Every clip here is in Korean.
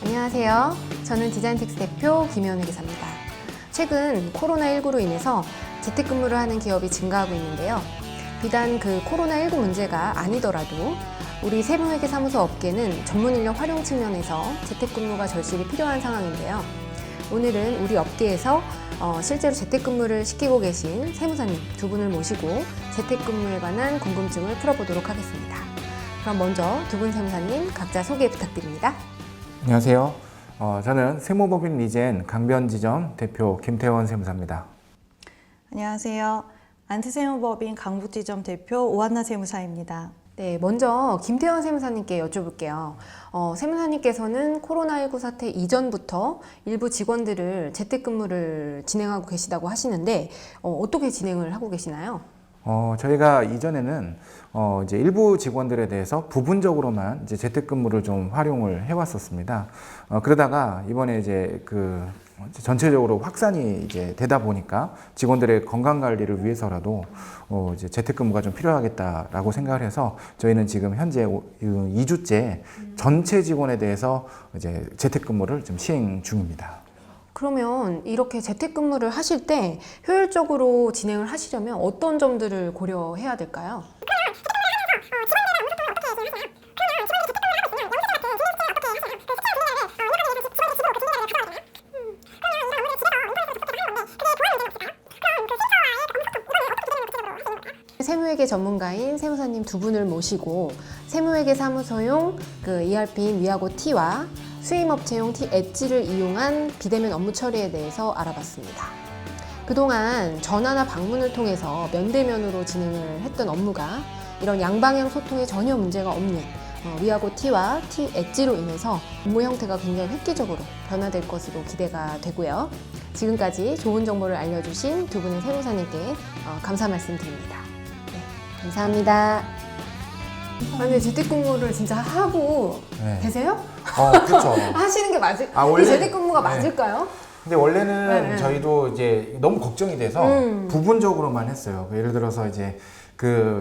안녕하세요. 저는 디자인텍스 대표 김혜원 회계사입니다. 최근 코로나19로 인해서 재택근무를 하는 기업이 증가하고 있는데요. 비단 그 코로나19 문제가 아니더라도 우리 세무회계사무소 업계는 전문 인력 활용 측면에서 재택근무가 절실히 필요한 상황인데요. 오늘은 우리 업계에서 실제로 재택근무를 시키고 계신 세무사님 두 분을 모시고 재택근무에 관한 궁금증을 풀어보도록 하겠습니다. 그럼 먼저 두 분 세무사님 각자 소개 부탁드립니다. 안녕하세요. 저는 세무법인 리젠 강변지점 대표 김태원 세무사입니다. 안녕하세요. 안트세무법인 강북지점 대표 오한나 세무사입니다. 네, 먼저 김태원 세무사님께 여쭤볼게요. 세무사님께서는 코로나19 사태 이전부터 일부 직원들을 재택근무를 진행하고 계시다고 하시는데 어떻게 진행을 하고 계시나요? 저희가 이전에는 이제 일부 직원들에 대해서 부분적으로만 이제 재택근무를 좀 활용을 해왔었습니다. 그러다가 이번에 이제 전체적으로 확산이 이제 되다 보니까 직원들의 건강 관리를 위해서라도 이제 재택근무가 좀 필요하겠다라고 생각을 해서 저희는 지금 현재 2주째 전체 직원에 대해서 이제 재택근무를 좀 시행 중입니다. 그러면 이렇게 재택근무를 하실 때 효율적으로 진행을 하시려면 어떤 점들을 고려해야 될까요? 세무회계 전문가인 세무사님 두 분을 모시고 세무회계 사무소용 ERP인 위아고 T와 수임업체용 T 엣지를 이용한 비대면 업무 처리에 대해서 알아봤습니다. 그동안 전화나 방문을 통해서 면대면으로 진행을 했던 업무가 이런 양방향 소통에 전혀 문제가 없는 위아고 T와 T 엣지로 인해서 업무 형태가 굉장히 획기적으로 변화될 것으로 기대가 되고요. 지금까지 좋은 정보를 알려주신 두 분의 세무사님께 감사 말씀드립니다. 네, 감사합니다. 아니 재택근무를 진짜 하고 계세요? 그렇죠. 하시는 게 맞을? 원래 재택근무가 맞을까요? 근데 원래는 네. 저희도 이제 너무 걱정이 돼서 부분적으로만 했어요. 예를 들어서 이제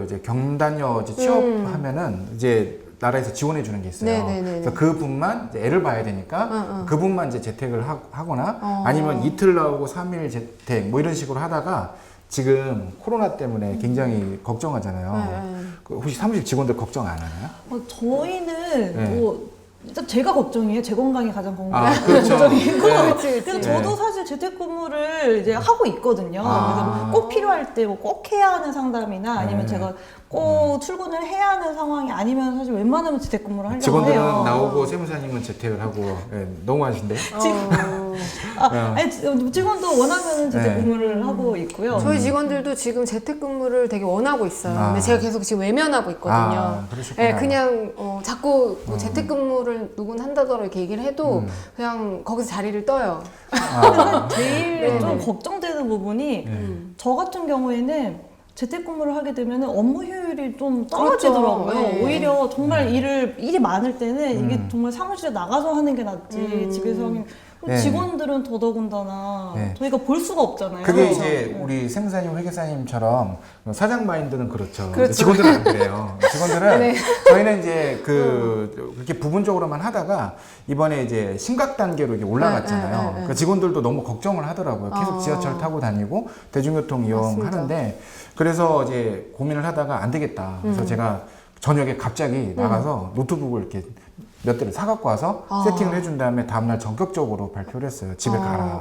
이제 경단녀 이제 취업하면은 이제 나라에서 지원해 주는 게 있어요. 네네네네. 그래서 그 분만 이제 애를 봐야 되니까 그 분만 이제 재택을 하거나 아니면 이틀 나오고 3일 재택 뭐 이런 식으로 하다가 지금 코로나 때문에 굉장히 걱정하잖아요. 혹시 사무실 직원들 걱정 안 하나요? 저희는 일단 제가 걱정이에요. 제 건강이 가장 그렇죠. 걱정이고. 그렇지. 그래서 저도 사실 재택근무를 이제 하고 있거든요. 그래서 꼭 필요할 때 꼭 해야 하는 상담이나 아니면 제가 꼭 출근을 해야 하는 상황이 아니면 사실 웬만하면 재택근무를 하려고 직원들은 해요. 나오고 세무사님은 재택을 하고 너무하신데? 아니, 직원도 원하면 재택근무를 하고 있고요. 저희 직원들도 지금 재택근무를 되게 원하고 있어요. 근데 제가 계속 지금 외면하고 있거든요. 그러시구나. 네, 그냥 자꾸 뭐 재택근무를 누군 한다더라 이렇게 얘기를 해도 그냥 거기서 자리를 떠요. 제일 좀 걱정되는 부분이 저 같은 경우에는 재택근무를 하게 되면 업무 효율이 좀 떨어지더라고요. 그렇죠. 네. 오히려 정말 일이 많을 때는 이게 정말 사무실에 나가서 하는 게 낫지 집에서 하면 직원들은 더더군다나 저희가 볼 수가 없잖아요. 그게 이제 우리 세무사님, 회계사님처럼 사장 마인드는 그렇죠. 그렇죠. 직원들은 안 그래요. 직원들은 저희는 이제 그렇게 부분적으로만 하다가 이번에 이제 심각 단계로 이게 올라갔잖아요. 그러니까 직원들도 너무 걱정을 하더라고요. 계속 지하철 타고 다니고 대중교통 이용하는데 그래서 이제 고민을 하다가 안 되겠다. 그래서 제가 저녁에 갑자기 나가서 노트북을 이렇게 몇 대를 사갖고 와서 세팅을 해준 다음에 다음날 전격적으로 발표를 했어요. 집에 가라.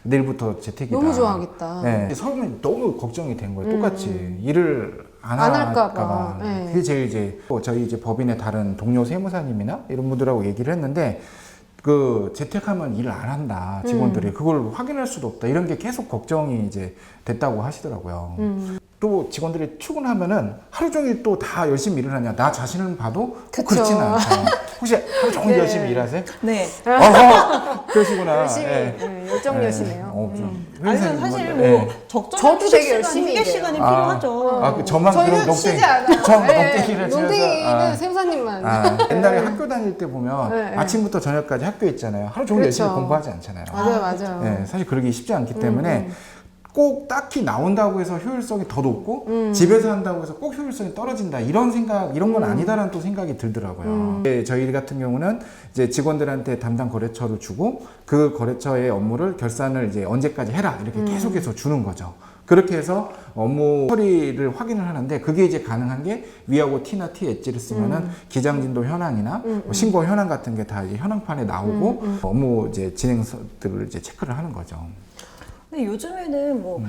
내일부터 재택이다. 너무 좋아하겠다. 네. 서로는 너무 걱정이 된 거예요. 똑같이. 일을 안 할까 할까봐. 봐. 네. 그게 제일 이제 저희 이제 법인의 다른 동료 세무사님이나 이런 분들하고 얘기를 했는데 재택하면 일을 안 한다. 직원들이. 그걸 확인할 수도 없다. 이런 게 계속 걱정이 이제 됐다고 하시더라고요. 또 직원들이 출근하면은 하루 종일 또 다 열심히 일을 하냐. 나 자신을 봐도 꼭 그렇지는 않아요. 혹시 하루 종일 열심히 일하세요? 네. 그러시구나. 열심히 열정여시네요. 아니, 사실 적정한 저도 되게 열심히 휴게 시간이 필요하죠. 저만 그럼 저희는 쉬지 않아요. 농땡이를 농땡이는 세무사님만. 옛날에 학교 다닐 때 보면 아침부터 저녁까지 학교에 있잖아요. 하루 종일 열심히 공부하지 않잖아요. 맞아요. 네, 사실 그러기 쉽지 않기 때문에 꼭 딱히 나온다고 해서 효율성이 더 높고 집에서 한다고 해서 꼭 효율성이 떨어진다 이런 건 아니다라는 또 생각이 들더라고요. 저희 같은 경우는 이제 직원들한테 담당 거래처를 주고 그 거래처의 업무를 결산을 이제 언제까지 해라 이렇게 계속해서 주는 거죠. 그렇게 해서 업무 처리를 확인을 하는데 그게 이제 가능한 게 위하고 T나 T 엣지를 쓰면은 기장진도 현황이나 뭐 신고 현황 같은 게 다 이제 현황판에 나오고 업무 이제 진행들을 이제 체크를 하는 거죠. 근데 요즘에는 뭐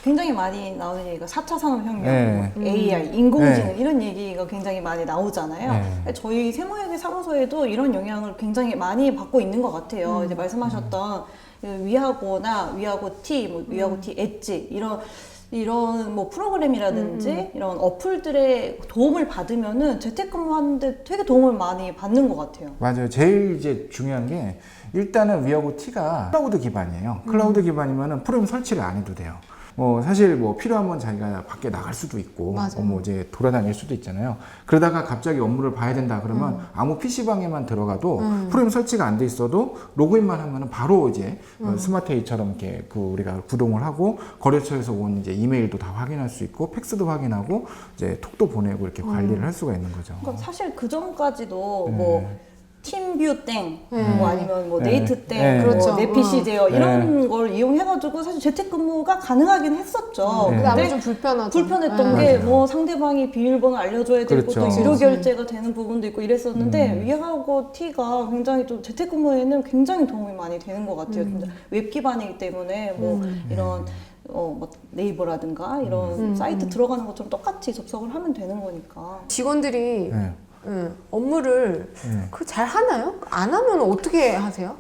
굉장히 많이 나오는 얘기가 4차 산업혁명, 네. 뭐 AI, 인공지능 네. 이런 얘기가 굉장히 많이 나오잖아요. 네. 저희 세무회계 사무소에도 이런 영향을 굉장히 많이 받고 있는 것 같아요. 이제 말씀하셨던 위하고나 위하고 T, 뭐 위하고 T 엣지 이런 뭐 프로그램이라든지 이런 어플들의 도움을 받으면은 재택근무하는데 되게 도움을 많이 받는 것 같아요. 맞아요. 제일 이제 중요한 게 일단은 위하고 T가 클라우드 기반이에요. 클라우드 기반이면은 프로그램 설치를 안 해도 돼요. 사실 뭐 필요하면 자기가 밖에 나갈 수도 있고, 뭐 이제 돌아다닐 수도 있잖아요. 그러다가 갑자기 업무를 봐야 된다 그러면 아무 PC방에만 들어가도 프로그램 설치가 안 돼 있어도 로그인만 하면은 바로 이제 스마트웨이처럼 이렇게 우리가 구동을 하고 거래처에서 온 이제 이메일도 다 확인할 수 있고 팩스도 확인하고 이제 톡도 보내고 이렇게 관리를 할 수가 있는 거죠. 그러니까 사실 그 전까지도 뭐 팀뷰 땡, 뭐 아니면 뭐 네이트 땡, 그렇죠. 뭐 내 PC 제어 이런 걸 이용해가지고 사실 재택근무가 가능하긴 했었죠. 근데 아무래도 근데 좀 불편하죠. 불편했던 게 뭐 상대방이 비밀번호 알려줘야 되고 그렇죠. 또 유료 결제가 되는 부분도 있고 이랬었는데 위하고 T가 굉장히 좀 재택근무에는 굉장히 도움이 많이 되는 것 같아요. 진짜 웹 기반이기 때문에 뭐 이런 뭐 네이버라든가 이런 사이트 들어가는 것처럼 똑같이 접속을 하면 되는 거니까. 직원들이 네. 업무를 잘 하나요? 안 하면 어떻게 하세요?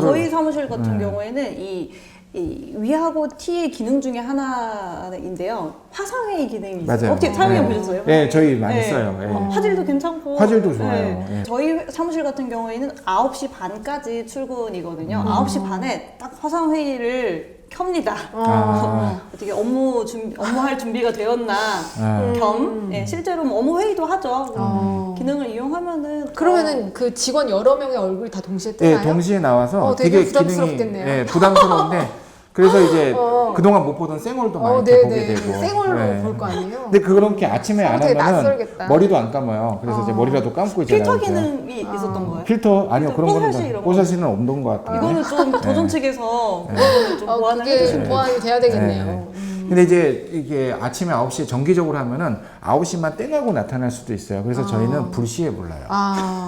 저희 사무실 같은 경우에는 이 위하고 T의 기능 중에 하나인데요. 화상회의 기능이 있어요. 맞아요. 어떻게 사용해 보셨어요? 네, 저희 많이 써요. 예. 화질도 괜찮고. 화질도 좋아요. 예. 저희 사무실 같은 경우에는 9시 반까지 출근이거든요. 9시 반에 딱 화상회의를 켭니다. 어떻게 업무할 준비가 되었나 겸 실제로 뭐 업무 회의도 하죠. 기능을 이용하면은 그러면은 그 직원 여러 명의 얼굴이 다 동시에 네, 뜨나요? 동시에 나와서 되게 되게 부담스럽겠네요. 기능이 부담스러운데 그래서 이제 그동안 못 보던 생얼도 많이 이렇게 보게 되고. 생얼로 네. 볼 거 아니에요? 근데 그렇게 아침에 안 되게 하면은 낯설겠다. 머리도 안 감아요. 그래서 이제 머리라도 감고 있잖아요. 필터 그죠? 기능이 있었던 거예요. 필터 아니요 그런 뽀샤시 거는 이런 거. 뽀샤시는 없는 것 같아요. 이거는 좀 도전 측에서 그거는 좀 보완을 그게 해주시면 보완이 돼야 되겠네요. 네. 근데 이제 이게 아침에 9시에 정기적으로 하면은 9시만 땡하고 나타날 수도 있어요. 그래서 저희는 불시에 불러요.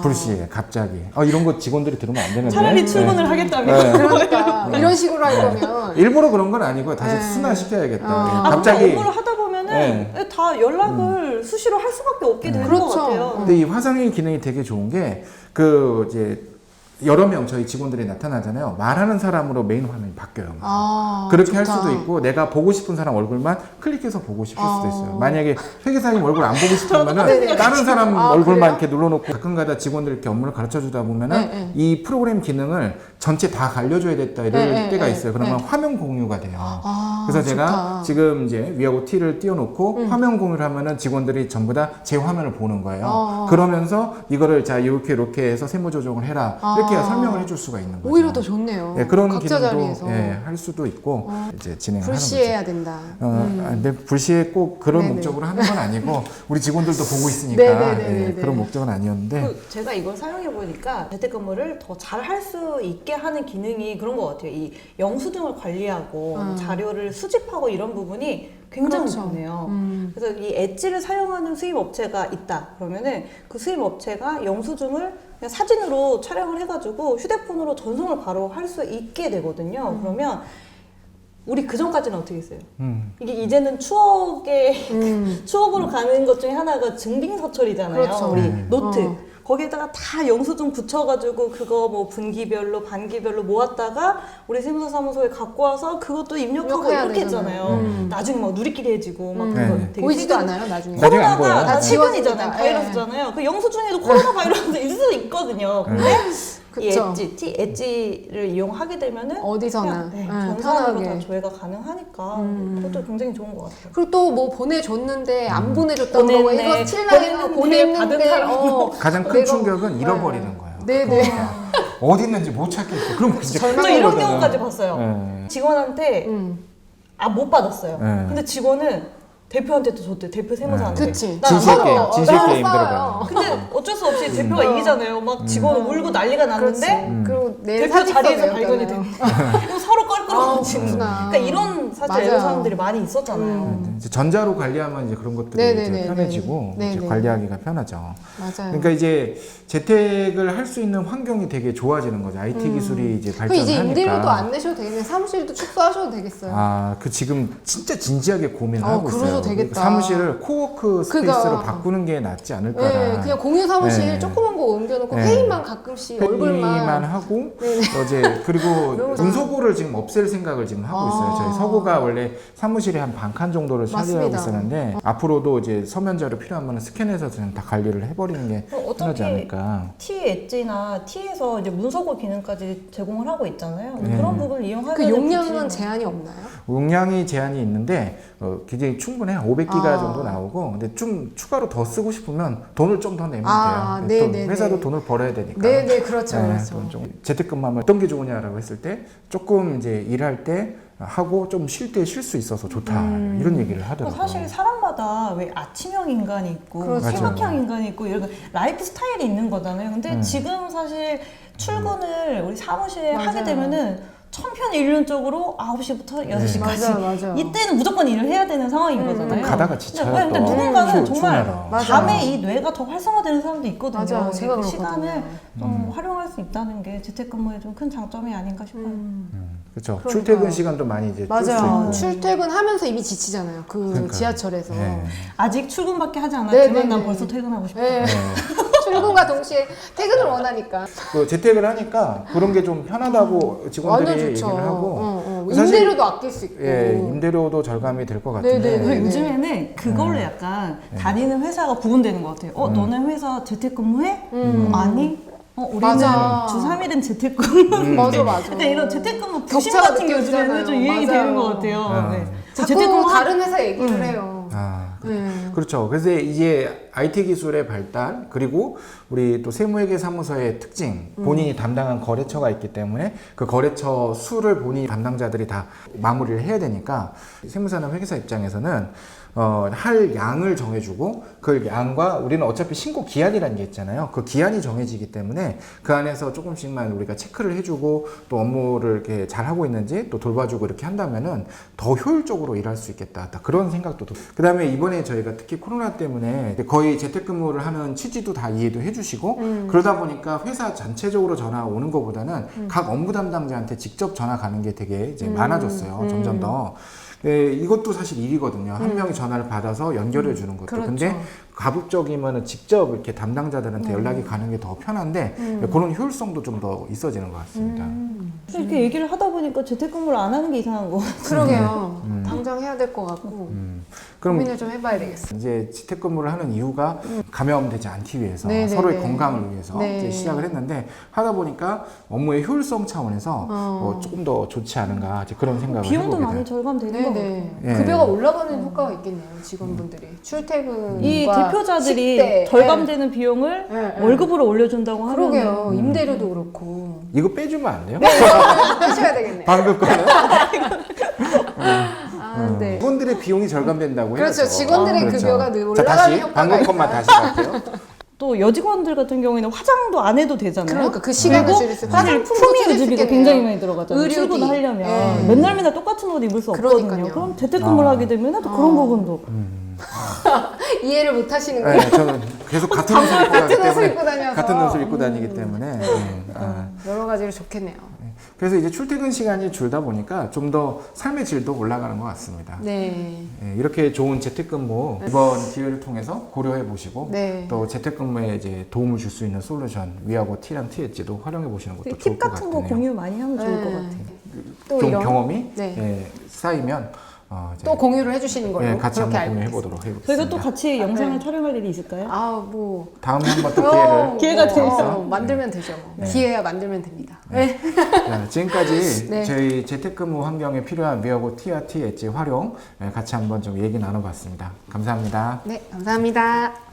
불시에 갑자기. 이런 거 직원들이 들으면 안 되는데. 차라리 출근을 하겠다면. 그러니까 이런 식으로 할 거면 일부러 그런 건 아니고 다시 순환시켜야겠다. 갑자기 업무를 하다 보면은 다 연락을 수시로 할 수밖에 없게 되는 그렇죠. 것 같아요. 근데 이 화상회의 기능이 되게 좋은 게 이제 여러 명 저희 직원들이 나타나잖아요. 말하는 사람으로 메인 화면이 바뀌어요. 그렇게 할 수도 있고 내가 보고 싶은 사람 얼굴만 클릭해서 보고 싶을 수도 있어요. 만약에 회계사님 얼굴 안 보고 싶으면은 다른 사람 얼굴만 그래요? 이렇게 눌러놓고 가끔가다 직원들 이렇게 업무를 가르쳐 주다 보면은 이 프로그램 기능을 전체 다 알려줘야 됐다 이럴 때가 있어요. 그러면 화면 공유가 돼요. 그래서 제가 좋다. 지금 이제 위하고 T를 띄워놓고 화면 공유를 하면은 직원들이 전부 다 제 화면을 보는 거예요. 그러면서 이거를 자 이렇게 해서 세무 조정을 해라 이렇게 설명을 해줄 수가 있는 거죠. 오히려 더 좋네요. 네, 그런 각자 기능도 자리에서 할 수도 있고 이제 진행을 하는 불시해야 된다. 근데 불시에 꼭 그런 네네. 목적으로 하는 건 아니고 우리 직원들도 보고 있으니까 네네네네. 그런 목적은 아니었는데 제가 이걸 사용해 보니까 재택근무를 더 잘 할 수 있게 하는 기능이 그런 것 같아요. 이 영수증을 관리하고 자료를 수집하고 이런 부분이 굉장히 그렇죠. 좋네요. 그래서 이 엣지를 사용하는 수입 업체가 있다. 그러면은 그 수입 업체가 영수증을 그냥 사진으로 촬영을 해가지고 휴대폰으로 전송을 바로 할 수 있게 되거든요. 그러면 우리 그 전까지는 어떻게 했어요? 이게 이제는 추억으로 가는 것 중에 하나가 증빙서철이잖아요. 그렇죠. 우리 노트. 거기에다가 다 영수증 붙여가지고 그거 뭐 분기별로 반기별로 모았다가 우리 세무사 사무소에 갖고 와서 그것도 입력하고 입력해야 이렇게 되잖아요. 했잖아요. 나중에 막 누리끼리 해지고 막 그거 네. 되게 보이지도 최근- 않아요 나중에. 나중에 안 코로나가 보여요. 다 네. 최근이잖아요. 지워집니다. 바이러스잖아요. 그 영수증에도 코로나 바이러스 있을 수 있거든요. 근데 이 그쵸. 엣지를 이용하게 되면은 어디서나 전산으로 편하게. 다 조회가 가능하니까 그것도 굉장히 좋은 것 같아요. 그리고 또 뭐 보내줬는데 안 보내줬다고 그러고 보냈네. 이거 칠라게 보냈는데 받은 사람. 가장 큰 내가- 충격은 잃어버리는 거예요. 네네. 어디 있는지 못 찾겠고 그럼 진짜 큰일 저 이런 나거든요. 경우까지 봤어요. 네. 직원한테 못 받았어요. 네. 근데 직원은 대표한테도 줬대. 대표 세무사한테. 그치. 진실 서로 게임, 진실 게임 싸워요. 들어가요. 근데 어쩔 수 없이 대표가 이기잖아요. 막 직원은 울고 난리가 그렇지. 났는데 그리고 내일 대표 사직서 자리에서 내었잖아요. 발견이 된 그리고 서로 껄끄러워지는. 그렇구나. 그러니까 이런 사실 맞아요. 애로사항들이 많이 있었잖아요. 이제 전자로 관리하면 이제 그런 것들이 네네네. 이제 편해지고 네네. 이제 관리하기가 편하죠. 맞아요. 그러니까 이제 재택을 할 수 있는 환경이 되게 좋아지는 거죠. IT 기술이 이제 그 발전을 이제 하니까. 임대료도 안 내셔도 되겠네. 사무실도 축소하셔도 되겠어요. 그 지금 진짜 진지하게 고민을 하고 그러셔도 있어요. 되겠다. 사무실을 코워크 스페이스로 그러니까. 바꾸는 게 낫지 않을까라. 네, 그냥 공유 사무실 네. 조그만 거 옮겨놓고 네. 회의만 가끔씩 얼굴만 회의만 하고 네네. 어제 그리고 너무 좋아. 운서구를 지금 없앨 생각을 지금 하고 있어요. 저희 서구가 원래 사무실에 한 반 칸 정도를 차지하고 맞습니다. 있었는데 앞으로도 이제 서면 자료 필요하면 스캔해서 그냥 다 관리를 해버리는 게 편하지 않을까. T 엣지나 T에서 이제 문서고 기능까지 제공을 하고 있잖아요. 네. 그런 부분을 이용하면 그 용량은 제한이 없나요? 용량이 제한이 있는데 굉장히 충분해요. 500기가 정도 아. 나오고 근데 좀 추가로 더 쓰고 싶으면 돈을 좀 더 내면 아, 돼요. 또 네네네. 회사도 돈을 벌어야 되니까. 네네 그렇죠. 네, 그렇죠. 그건 좀 재택근무하면 어떤 게 좋으냐라고 했을 때 조금 이제 일할 때 하고 좀 쉴 때 쉴 수 있어서 좋다 이런 얘기를 하더라고요. 사실 사람마다 왜 아침형 인간이 있고 그렇죠. 새벽형 인간이 있고 이런 라이프 스타일이 있는 거잖아요. 근데 지금 사실 출근을 우리 사무실에 맞아요. 하게 되면은 천편일률적으로 9시부터 6시까지 맞아요. 이때는 무조건 일을 해야 되는 상황인 거잖아요. 가다가 지쳐요. 근데 또. 누군가는 정말 추워라. 맞아요. 밤에 이 뇌가 더 활성화되는 사람도 있거든요. 맞아요. 제가 그 그렇거든요. 시간을 좀 활용할 수 있다는 게 재택근무의 좀 큰 장점이 아닌가 싶어요. 그렇죠. 그러니까요. 출퇴근 시간도 많이 이제 줄수 맞아요. 있고. 출퇴근하면서 이미 지치잖아요. 그 그러니까요. 지하철에서. 네. 아직 출근밖에 하지 않았지만 네, 네, 난 네. 벌써 퇴근하고 싶어. 네. 출근과 동시에 퇴근을 원하니까. 그 재택을 하니까 그런 게 좀 편하다고 직원들이 완전 좋죠. 얘기를 하고 사실- 임대료도 아낄 수 있고. 예, 임대료도 절감이 될 것 같은데 네네네. 그리고 요즘에는 그걸로 약간 다니는 회사가 구분되는 것 같아요. 너네 회사 재택근무해? 아니? 우리는 맞아. 주 3일은 재택근무. 맞아 맞아. 그러니까 이런 재택근무 부심 격차가 같은 게 요즘에는 좀 느껴지잖아요. 유행이 맞아요. 되는 것 같아요. 네. 자꾸 다른 회사 얘기를 해요. 네. 그렇죠. 그래서 이제 IT 기술의 발달 그리고 우리 또 세무회계 사무소의 특징 본인이 담당한 거래처가 있기 때문에 그 거래처 수를 본인 담당자들이 다 마무리를 해야 되니까 세무사나 회계사 입장에서는 할 양을 정해주고 그 양과 우리는 어차피 신고 기한이라는 게 있잖아요. 그 기한이 정해지기 때문에 그 안에서 조금씩만 우리가 체크를 해주고 또 업무를 이렇게 잘 하고 있는지 또 돌봐주고 이렇게 한다면은 더 효율적으로 일할 수 있겠다. 딱 그런 생각도 들어요. 그 다음에 이번에 저희가 특히 코로나 때문에 거의 재택근무를 하는 취지도 다 이해도 해주시고 그러다 보니까 회사 전체적으로 전화 오는 것보다는 각 업무 담당자한테 직접 전화 가는 게 되게 이제 많아졌어요. 점점 더. 네, 이것도 사실 일이거든요. 한 명이 전화를 받아서 연결해 주는 것도. 그렇죠. 근데 가급적이면은 직접 이렇게 담당자들한테 연락이 가는 게 더 편한데 그런 효율성도 좀 더 있어지는 것 같습니다. 이렇게 얘기를 하다 보니까 재택근무를 안 하는 게 이상한 거. 그러게요. 당장 해야 될 것 같고 그럼 고민을 좀 해봐야 되겠어요. 이제 재택근무를 하는 이유가 감염되지 않기 위해서 네네네. 서로의 건강을 위해서 네. 이제 시작을 했는데 하다 보니까 업무의 효율성 차원에서 조금 더 좋지 않은가 이제 그런 생각을 비용도 해보게 많이 돼요. 절감되는 것 같아요. 네네. 예. 급여가 올라가는 효과가 있겠네요. 직원분들이 출퇴근 이 대표자들이 식대, 절감되는 비용을 네. 월급으로 올려준다고 하면 그러게요. 임대료도 그렇고 이거 빼주면 안 돼요? 하셔야 되겠네요. 방금 거는 아, 네. 직원들의 비용이 절감된다고 해요. 그렇죠. 직원들의 급여가 늘 자, 올라가는 다시 효과가 방금 것만 다시 갈게요. 또 여직원들 같은 경우에는 화장도 안 해도 되잖아요. 그러니까 그 시간을 그리고 줄일 수 있어요. 사실 화장품도 품위 줄일 수 유지비가 있겠네요. 굉장히 많이 들어가잖아요. 의료비. 출근하려면 예. 맨날 똑같은 옷 입을 수 없거든요. 그러니까요. 그럼 재택근무를 하게 되면 또 그런 부분도 이해를 못 하시는군요. 네, 저는 계속 같은 옷을 입고 다니기 같은 옷을 때문에 입고 다녀서. 같은 옷을 입고 다니기 때문에 네. 여러 가지로 좋겠네요. 그래서 이제 출퇴근 시간이 줄다 보니까 좀 더 삶의 질도 올라가는 것 같습니다. 네. 네, 이렇게 좋은 재택근무 이번 기회를 통해서 고려해 보시고 네. 또 재택근무에 이제 도움을 줄 수 있는 솔루션 위하고 T랑 T엣지도 활용해 보시는 것도 좋을 팁 것 같은 같네요. 거 공유 많이 하면 좋을 것 네. 같아요. 또 좀 이런 경험이 네. 예, 쌓이면 이제 또 공유를 해주시는 걸로 예, 같이 그렇게 한번 알고 공유해 있겠습니다. 보도록 해보겠습니다. 저희가 또 같이 영상을 네. 촬영할 일이 있을까요? 아, 뭐 다음에 한번 또 기회를 기회가 되죠. 만들면 되죠. 뭐. 기회야 만들면 됩니다. 네. 자, 지금까지 네. 저희 재택근무 환경에 필요한 위하고 T와 T 엣지 활용 같이 한번 좀 얘기 나눠봤습니다. 감사합니다. 네, 감사합니다.